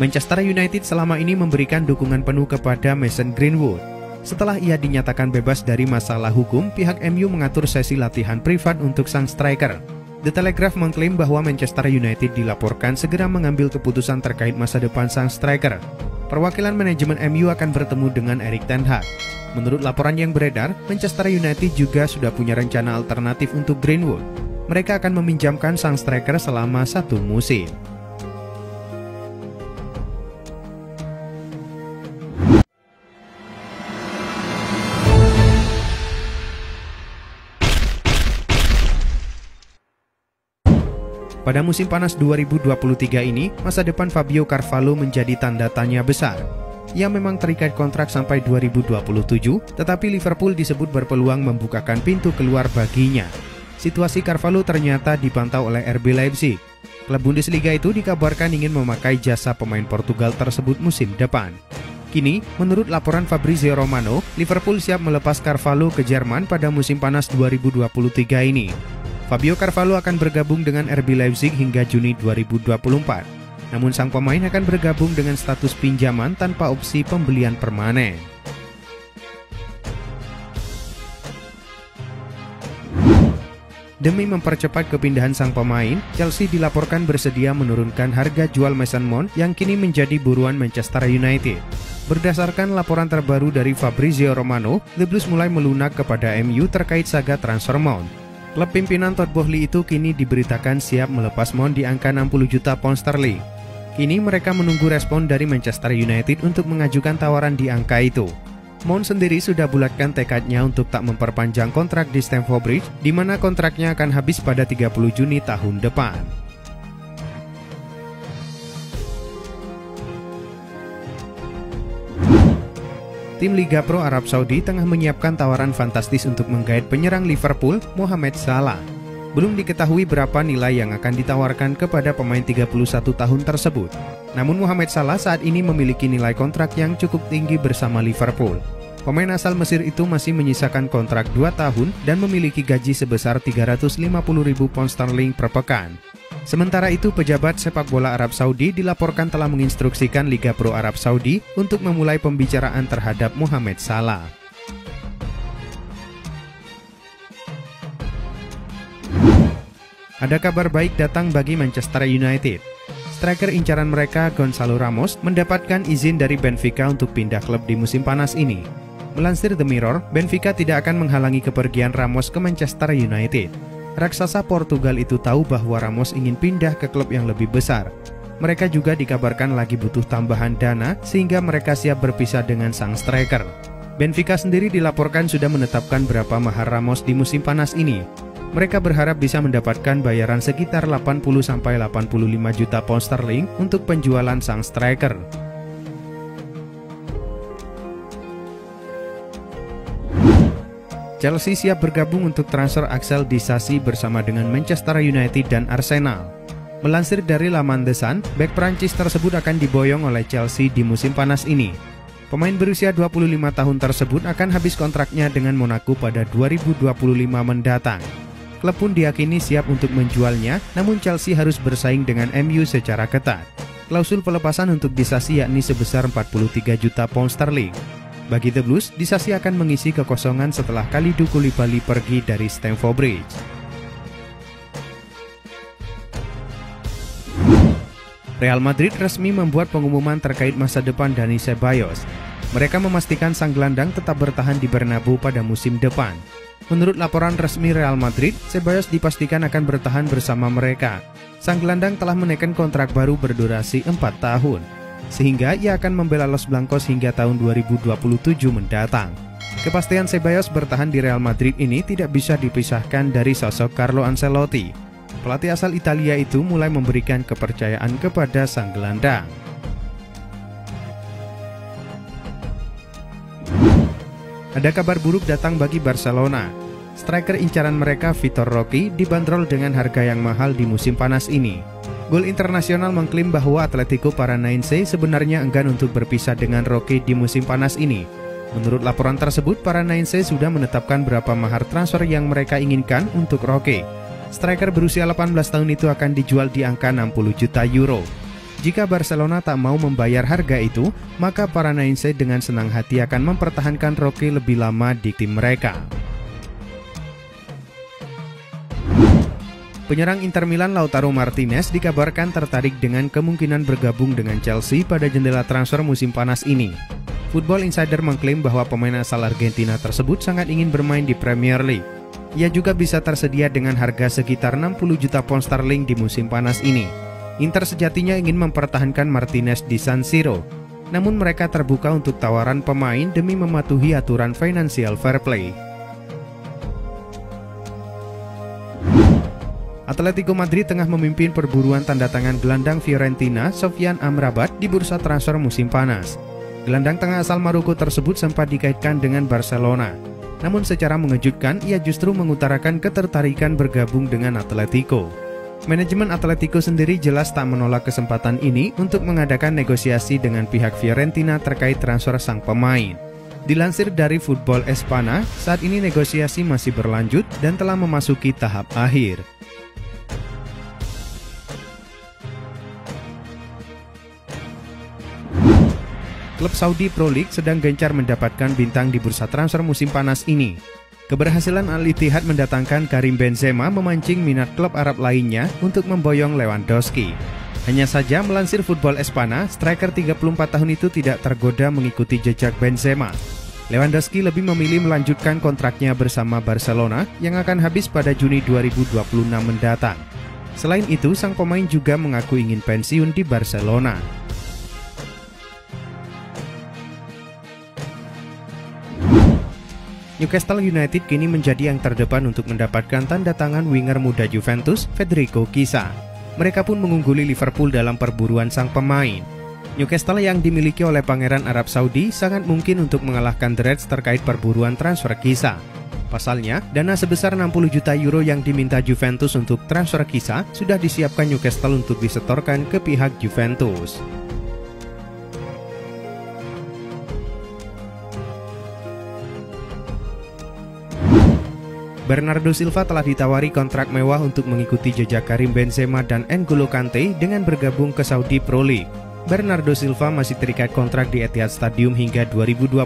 Manchester United selama ini memberikan dukungan penuh kepada Mason Greenwood. Setelah ia dinyatakan bebas dari masalah hukum, pihak MU mengatur sesi latihan privat untuk sang striker. The Telegraph mengklaim bahwa Manchester United dilaporkan segera mengambil keputusan terkait masa depan sang striker. Perwakilan manajemen MU akan bertemu dengan Erik ten Hag. Menurut laporan yang beredar, Manchester United juga sudah punya rencana alternatif untuk Greenwood. Mereka akan meminjamkan sang striker selama 1 musim. Pada musim panas 2023 ini, masa depan Fabio Carvalho menjadi tanda tanya besar. Ia memang terikat kontrak sampai 2027, tetapi Liverpool disebut berpeluang membukakan pintu keluar baginya. Situasi Carvalho ternyata dipantau oleh RB Leipzig. Klub Bundesliga itu dikabarkan ingin memakai jasa pemain Portugal tersebut musim depan. Kini, menurut laporan Fabrizio Romano, Liverpool siap melepas Carvalho ke Jerman pada musim panas 2023 ini. Fabio Carvalho akan bergabung dengan RB Leipzig hingga Juni 2024. Namun sang pemain akan bergabung dengan status pinjaman tanpa opsi pembelian permanen. Demi mempercepat kepindahan sang pemain, Chelsea dilaporkan bersedia menurunkan harga jual Mason Mount yang kini menjadi buruan Manchester United. Berdasarkan laporan terbaru dari Fabrizio Romano, The Blues mulai melunak kepada MU terkait saga transfer Mount. Klub pimpinan Todd Boehly itu kini diberitakan siap melepas Mount di angka 60 juta pound sterling. Kini mereka menunggu respon dari Manchester United untuk mengajukan tawaran di angka itu. Mount sendiri sudah bulatkan tekadnya untuk tak memperpanjang kontrak di Stamford Bridge, di mana kontraknya akan habis pada 30 Juni tahun depan. Tim Liga Pro Arab Saudi tengah menyiapkan tawaran fantastis untuk menggait penyerang Liverpool, Mohamed Salah. Belum diketahui berapa nilai yang akan ditawarkan kepada pemain 31 tahun tersebut. Namun Mohamed Salah saat ini memiliki nilai kontrak yang cukup tinggi bersama Liverpool. Pemain asal Mesir itu masih menyisakan kontrak 2 tahun dan memiliki gaji sebesar 350.000 pound sterling per pekan. Sementara itu, pejabat sepak bola Arab Saudi dilaporkan telah menginstruksikan Liga Pro Arab Saudi untuk memulai pembicaraan terhadap Mohamed Salah. Ada kabar baik datang bagi Manchester United. Striker incaran mereka, Gonzalo Ramos, mendapatkan izin dari Benfica untuk pindah klub di musim panas ini. Melansir The Mirror, Benfica tidak akan menghalangi kepergian Ramos ke Manchester United. Raksasa Portugal itu tahu bahwa Ramos ingin pindah ke klub yang lebih besar. Mereka juga dikabarkan lagi butuh tambahan dana sehingga mereka siap berpisah dengan sang striker. Benfica sendiri dilaporkan sudah menetapkan berapa mahar Ramos di musim panas ini. Mereka berharap bisa mendapatkan bayaran sekitar 80-85 juta pound sterling untuk penjualan sang striker. Chelsea siap bergabung untuk transfer Axel Disasi bersama dengan Manchester United dan Arsenal. Melansir dari laman The Sun, bek Prancis tersebut akan diboyong oleh Chelsea di musim panas ini. Pemain berusia 25 tahun tersebut akan habis kontraknya dengan Monaco pada 2025 mendatang. Klub pun diyakini siap untuk menjualnya, namun Chelsea harus bersaing dengan MU secara ketat. Klausul pelepasan untuk Disasi yakni sebesar 43 juta pound sterling. Bagi The Blues, Disasi akan mengisi kekosongan setelah Kalidou Koulibaly pergi dari Stamford Bridge. Real Madrid resmi membuat pengumuman terkait masa depan Dani Ceballos. Mereka memastikan sang gelandang tetap bertahan di Bernabeu pada musim depan. Menurut laporan resmi Real Madrid, Ceballos dipastikan akan bertahan bersama mereka. Sang gelandang telah menaikkan kontrak baru berdurasi 4 tahun. Sehingga ia akan membela Los Blancos hingga tahun 2027 mendatang. Kepastian Ceballos bertahan di Real Madrid ini tidak bisa dipisahkan dari sosok Carlo Ancelotti. Pelatih asal Italia itu mulai memberikan kepercayaan kepada sang gelandang. Ada kabar buruk datang bagi Barcelona. Striker incaran mereka Vitor Roque dibanderol dengan harga yang mahal di musim panas ini. Gol Internasional mengklaim bahwa Atletico Paranaense sebenarnya enggan untuk berpisah dengan Roque di musim panas ini. Menurut laporan tersebut, Paranaense sudah menetapkan berapa mahar transfer yang mereka inginkan untuk Roque. Striker berusia 18 tahun itu akan dijual di angka 60 juta euro. Jika Barcelona tak mau membayar harga itu, maka Paranaense dengan senang hati akan mempertahankan Roque lebih lama di tim mereka. Penyerang Inter Milan Lautaro Martinez dikabarkan tertarik dengan kemungkinan bergabung dengan Chelsea pada jendela transfer musim panas ini. Football Insider mengklaim bahwa pemain asal Argentina tersebut sangat ingin bermain di Premier League. Ia juga bisa tersedia dengan harga sekitar 60 juta pound sterling di musim panas ini. Inter sejatinya ingin mempertahankan Martinez di San Siro, namun mereka terbuka untuk tawaran pemain demi mematuhi aturan financial fair play. Atletico Madrid tengah memimpin perburuan tanda tangan gelandang Fiorentina Sofyan Amrabat di bursa transfer musim panas. Gelandang tengah asal Maroko tersebut sempat dikaitkan dengan Barcelona. Namun secara mengejutkan, ia justru mengutarakan ketertarikan bergabung dengan Atletico. Manajemen Atletico sendiri jelas tak menolak kesempatan ini untuk mengadakan negosiasi dengan pihak Fiorentina terkait transfer sang pemain. Dilansir dari Football Espana, saat ini negosiasi masih berlanjut dan telah memasuki tahap akhir. Klub Saudi Pro League sedang gencar mendapatkan bintang di bursa transfer musim panas ini. Keberhasilan Al-Ittihad mendatangkan Karim Benzema memancing minat klub Arab lainnya untuk memboyong Lewandowski. Hanya saja melansir Football Espana, striker 34 tahun itu tidak tergoda mengikuti jejak Benzema. Lewandowski lebih memilih melanjutkan kontraknya bersama Barcelona yang akan habis pada Juni 2026 mendatang. Selain itu, sang pemain juga mengaku ingin pensiun di Barcelona. Newcastle United kini menjadi yang terdepan untuk mendapatkan tanda tangan winger muda Juventus, Federico Chiesa. Mereka pun mengungguli Liverpool dalam perburuan sang pemain. Newcastle yang dimiliki oleh Pangeran Arab Saudi sangat mungkin untuk mengalahkan The Reds terkait perburuan transfer Chiesa. Pasalnya, dana sebesar 60 juta euro yang diminta Juventus untuk transfer Chiesa sudah disiapkan Newcastle untuk disetorkan ke pihak Juventus. Bernardo Silva telah ditawari kontrak mewah untuk mengikuti jejak Karim Benzema dan N'Golo Kante dengan bergabung ke Saudi Pro League. Bernardo Silva masih terikat kontrak di Etihad Stadium hingga 2025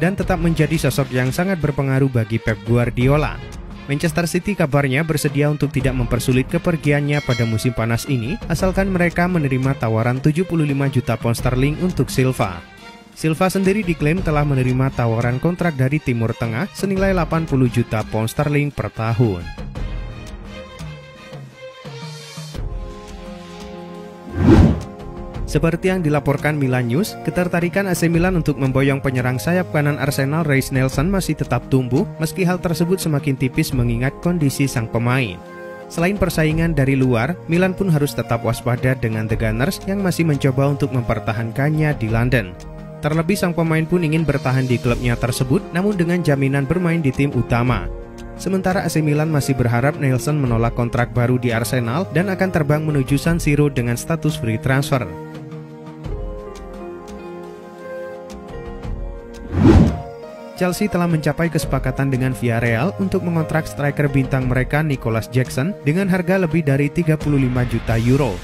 dan tetap menjadi sosok yang sangat berpengaruh bagi Pep Guardiola. Manchester City kabarnya bersedia untuk tidak mempersulit kepergiannya pada musim panas ini, asalkan mereka menerima tawaran 75 juta pound sterling untuk Silva. Silva sendiri diklaim telah menerima tawaran kontrak dari Timur Tengah senilai 80 juta pound sterling per tahun. Seperti yang dilaporkan Milan News, ketertarikan AC Milan untuk memboyong penyerang sayap kanan Arsenal Reiss Nelson masih tetap tumbuh, meski hal tersebut semakin tipis mengingat kondisi sang pemain. Selain persaingan dari luar, Milan pun harus tetap waspada dengan The Gunners yang masih mencoba untuk mempertahankannya di London. Terlebih sang pemain pun ingin bertahan di klubnya tersebut, namun dengan jaminan bermain di tim utama. Sementara AC Milan masih berharap Nelson menolak kontrak baru di Arsenal dan akan terbang menuju San Siro dengan status free transfer. Chelsea telah mencapai kesepakatan dengan Villarreal untuk mengontrak striker bintang mereka Nicolas Jackson dengan harga lebih dari 35 juta euro.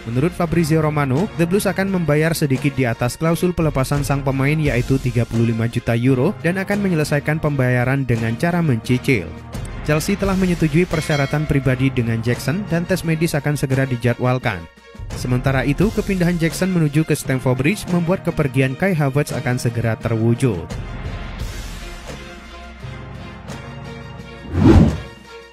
Menurut Fabrizio Romano, The Blues akan membayar sedikit di atas klausul pelepasan sang pemain yaitu 35 juta euro dan akan menyelesaikan pembayaran dengan cara mencicil. Chelsea telah menyetujui persyaratan pribadi dengan Jackson dan tes medis akan segera dijadwalkan. Sementara itu, kepindahan Jackson menuju ke Stamford Bridge membuat kepergian Kai Havertz akan segera terwujud.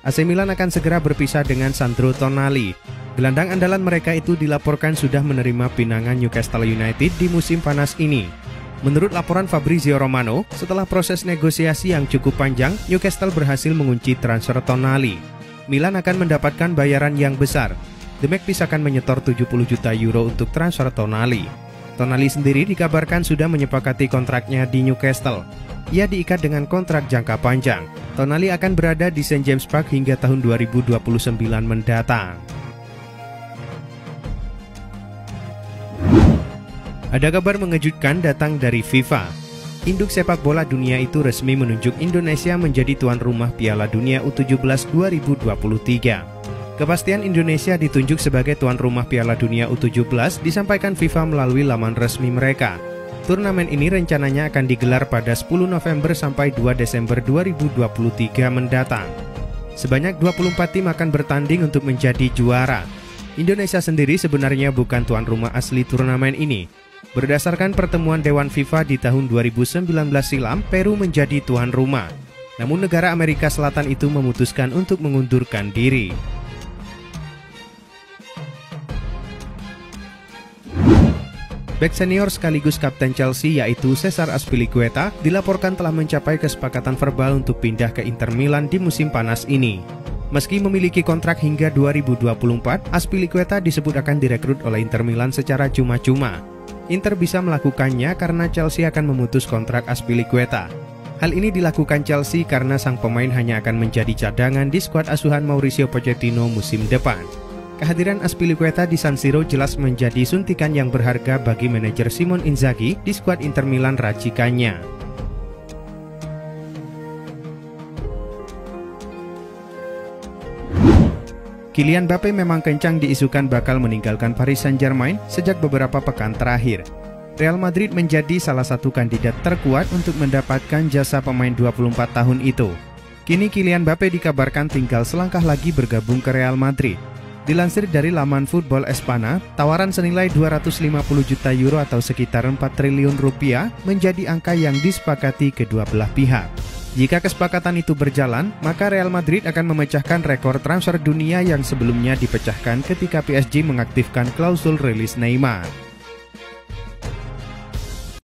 AC Milan akan segera berpisah dengan Sandro Tonali. Gelandang andalan mereka itu dilaporkan sudah menerima pinangan Newcastle United di musim panas ini. Menurut laporan Fabrizio Romano, setelah proses negosiasi yang cukup panjang, Newcastle berhasil mengunci transfer Tonali. Milan akan mendapatkan bayaran yang besar. The Magpies akan menyetor 70 juta euro untuk transfer Tonali. Tonali sendiri dikabarkan sudah menyepakati kontraknya di Newcastle. Ia diikat dengan kontrak jangka panjang. Tonali akan berada di St James Park hingga tahun 2029 mendatang. Ada kabar mengejutkan datang dari FIFA. Induk sepak bola dunia itu resmi menunjuk Indonesia menjadi tuan rumah Piala Dunia U17 2023. Kepastian Indonesia ditunjuk sebagai tuan rumah Piala Dunia U17 disampaikan FIFA melalui laman resmi mereka. Turnamen ini rencananya akan digelar pada 10 November sampai 2 Desember 2023 mendatang. Sebanyak 24 tim akan bertanding untuk menjadi juara. Indonesia sendiri sebenarnya bukan tuan rumah asli turnamen ini. Berdasarkan pertemuan Dewan FIFA di tahun 2019 silam, Peru menjadi tuan rumah. Namun negara Amerika Selatan itu memutuskan untuk mengundurkan diri. Bek senior sekaligus kapten Chelsea yaitu Cesar Azpilicueta dilaporkan telah mencapai kesepakatan verbal untuk pindah ke Inter Milan di musim panas ini. Meski memiliki kontrak hingga 2024, Azpilicueta disebut akan direkrut oleh Inter Milan secara cuma-cuma. Inter bisa melakukannya karena Chelsea akan memutus kontrak Azpilicueta. Hal ini dilakukan Chelsea karena sang pemain hanya akan menjadi cadangan di skuad asuhan Mauricio Pochettino musim depan. Kehadiran Azpilicueta di San Siro jelas menjadi suntikan yang berharga bagi manajer Simone Inzaghi di skuad Inter Milan racikannya. Kylian Mbappe memang kencang diisukan bakal meninggalkan Paris Saint-Germain sejak beberapa pekan terakhir. Real Madrid menjadi salah satu kandidat terkuat untuk mendapatkan jasa pemain 24 tahun itu. Kini Kylian Mbappe dikabarkan tinggal selangkah lagi bergabung ke Real Madrid. Dilansir dari laman Football Espana, tawaran senilai 250 juta euro atau sekitar 4 triliun rupiah menjadi angka yang disepakati kedua belah pihak. Jika kesepakatan itu berjalan, maka Real Madrid akan memecahkan rekor transfer dunia yang sebelumnya dipecahkan ketika PSG mengaktifkan klausul rilis Neymar.